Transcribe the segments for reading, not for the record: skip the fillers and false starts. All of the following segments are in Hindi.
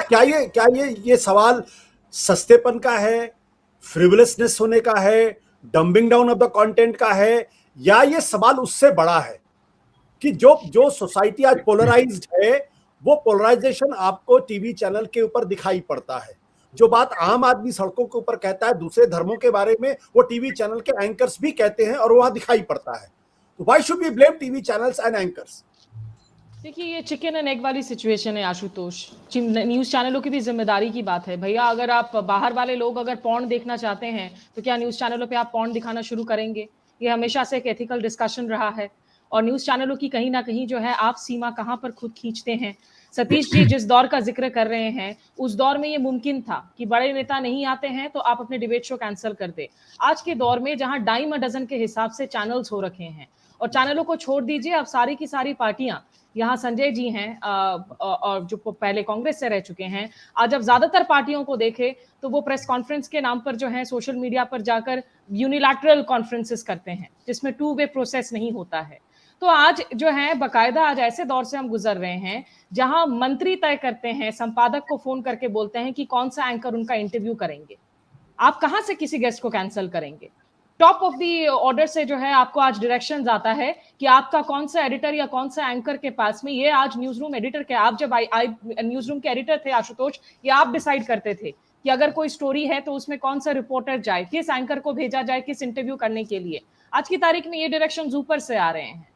क्या ये सवाल सस्तेपन का है, फ्रिवलसनेस होने का है, डंबिंग डाउन ऑफ द कंटेंट का है, या ये सवाल उससे बड़ा है कि जो जो सोसाइटी आज पोलराइज्ड है, वो पोलराइजेशन आपको टीवी चैनल के ऊपर दिखाई पड़ता है। जो बात आम आदमी सड़कों के ऊपर कहता है दूसरे धर्मों के बारे में, वो टीवी चैनल के एंकर्स भी कहते हैं और वहां दिखाई पड़ता है। तो why should we blame TV channels and anchors? देखिए, ये चिकन एंड एग वाली सिचुएशन है आशुतोष। न्यूज चैनलों की भी जिम्मेदारी की बात है भैया। अगर आप बाहर वाले लोग अगर पॉर्न देखना चाहते हैं तो क्या न्यूज चैनलों पे आप पॉर्न दिखाना शुरू करेंगे? ये हमेशा से एक एथिकल डिस्कशन रहा है। और न्यूज चैनलों की कहीं ना कहीं जो है आप सीमा कहाँ पर खुद खींचते हैं। सतीश जी जिस दौर का जिक्र कर रहे हैं, उस दौर में ये मुमकिन था कि बड़े नेता नहीं आते हैं तो आप अपने डिबेट शो कैंसिल कर दे। आज के दौर में जहां डाइम अ डजन के हिसाब से चैनल्स हो रखे हैं, और चैनलों को छोड़ दीजिए, अब सारी की सारी पार्टियां, यहाँ संजय जी हैं और जो पहले कांग्रेस से रह चुके हैं, आज अब ज्यादातर पार्टियों को देखे तो वो प्रेस कॉन्फ्रेंस के नाम पर जो है सोशल मीडिया पर जाकर यूनिलैटरल कॉन्फ्रेंसेस करते हैं जिसमें टू वे प्रोसेस नहीं होता है। तो आज जो है बकायदा आज ऐसे दौर से हम गुजर रहे हैं जहां मंत्री तय करते हैं, संपादक को फोन करके बोलते हैं कि कौन सा एंकर उनका इंटरव्यू करेंगे। आप कहां से किसी गेस्ट को कैंसिल करेंगे? टॉप ऑफ दी ऑर्डर से जो है आपको आज डायरेक्शन आता है कि आपका कौन सा एडिटर या कौन सा एंकर के पास में, ये आज न्यूज रूम एडिटर के, आप जब न्यूज रूम के एडिटर थे आशुतोष, ये आप डिसाइड करते थे कि अगर कोई स्टोरी है तो उसमें कौन सा रिपोर्टर जाए, किस एंकर को भेजा जाए किस इंटरव्यू करने के लिए। आज की तारीख में ये डायरेक्शन ऊपर से आ रहे हैं।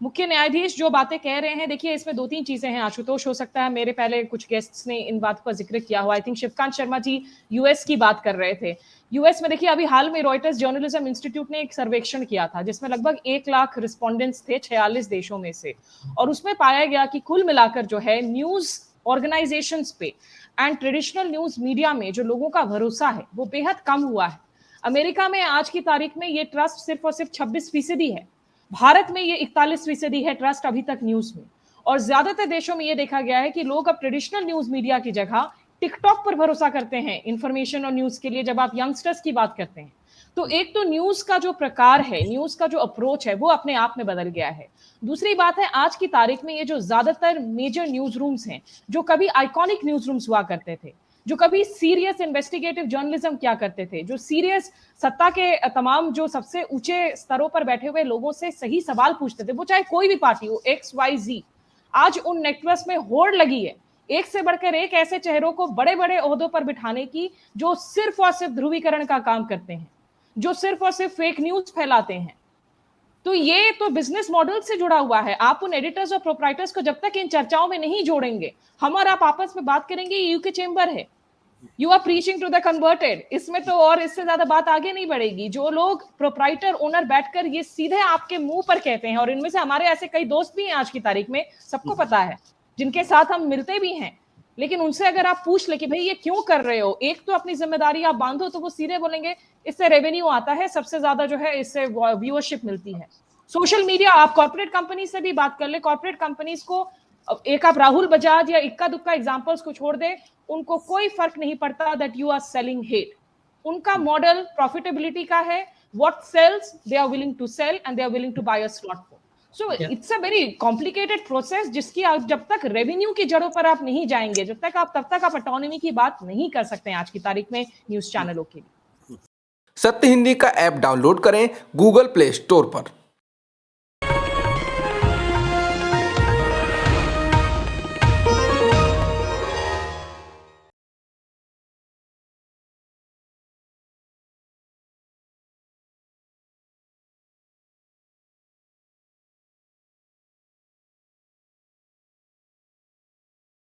मुख्य न्यायाधीश जो बातें कह रहे हैं, देखिए इसमें दो तीन चीजें हैं आशुतोष। हो सकता है मेरे पहले कुछ गेस्ट्स ने इन बात का जिक्र किया हुआ। I think Shivkant Sharma ji US की बात कर रहे थे। यूएस में देखिए अभी हाल में रॉयटर्स जर्नलिज्म इंस्टीट्यूट ने एक सर्वेक्षण किया था जिसमें लगभग 1 लाख रिस्पोंडेंट्स थे 46 देशों में से, और उसमें पाया गया कि कुल मिलाकर जो है न्यूज ऑर्गेनाइजेशंस पे एंड ट्रेडिशनल न्यूज मीडिया में जो लोगों का भरोसा है वो बेहद कम हुआ है। अमेरिका में आज की तारीख में ये ट्रस्ट सिर्फ और सिर्फ 26% है। भारत में ये 41% है ट्रस्ट अभी तक न्यूज में। और ज्यादातर देशों में ये देखा गया है कि लोग अब ट्रेडिशनल न्यूज मीडिया की जगह टिकटॉक पर भरोसा करते हैं इंफॉर्मेशन और न्यूज के लिए। जब आप यंगस्टर्स की बात करते हैं तो एक तो न्यूज का जो प्रकार है, न्यूज का जो अप्रोच है वो अपने आप में बदल गया है। दूसरी बात है आज की तारीख में ये जो ज्यादातर मेजर न्यूज रूम्स हैं, जो कभी आइकॉनिक न्यूज रूम्स हुआ करते थे, जो कभी सीरियस इन्वेस्टिगेटिव जर्नलिज्म क्या करते थे, जो सीरियस सत्ता के तमाम जो सबसे ऊंचे स्तरों पर बैठे हुए लोगों से सही सवाल पूछते थे, वो चाहे कोई भी पार्टी हो, एक्स वाई जी, आज उन नेटवर्क्स में होड़ लगी है एक से बढ़कर एक ऐसे चेहरों को बड़े बड़े ओहदों पर बिठाने की, जो सिर्फ और सिर्फ ध्रुवीकरण का काम करते हैं, जो सिर्फ और सिर्फ फेक न्यूज फैलाते हैं। तो ये तो बिजनेस मॉडल से जुड़ा हुआ है। आप उन एडिटर्स और प्रोप्राइटर्स को जब तक इन चर्चाओं में नहीं जोड़ेंगे, हम और आप आपस में बात करेंगे, ये यूके चेंबर है, you are preaching to the converted. इसमें तो और इससे ज्यादा बात आगे नहीं बढ़ेगी। जो लोग प्रोप्राइटर ओनर बैठकर ये सीधे आपके मुंह पर कहते हैं, और इनमें से हमारे ऐसे कई दोस्त भी हैं आज की तारीख में, सबको पता है, जिनके साथ हम मिलते भी हैं, लेकिन उनसे अगर आप पूछ ले कि भाई ये क्यों कर रहे हो, एक तो अपनी जिम्मेदारी आप बांधो, तो वो सीधे बोलेंगे इससे रेवेन्यू आता है, सबसे ज्यादा जो है इससे व्यूअरशिप मिलती है। सोशल मीडिया, आप कॉर्पोरेट कंपनी से भी बात कर ले, कॉर्पोरेट कंपनीज को एक आप राहुल बजाज या इक्का दुक्का एग्जांपल्स को छोड़ दे, उनको कोई फर्क नहीं पड़ता that you are selling hate. उनका मॉडल प्रॉफिटेबिलिटी का है, what sales they are willing to sell and they are willing to buy a slot for. So it's a very complicated process, जिसकी आप जब तक रेवेन्यू की जड़ों पर आप नहीं जाएंगे, जब तक आप तब तक आप ऑटोनॉमी की बात नहीं कर सकते हैं आज की तारीख में न्यूज चैनलों के लिए। सत्य हिंदी का ऐप डाउनलोड करें गूगल प्ले स्टोर पर।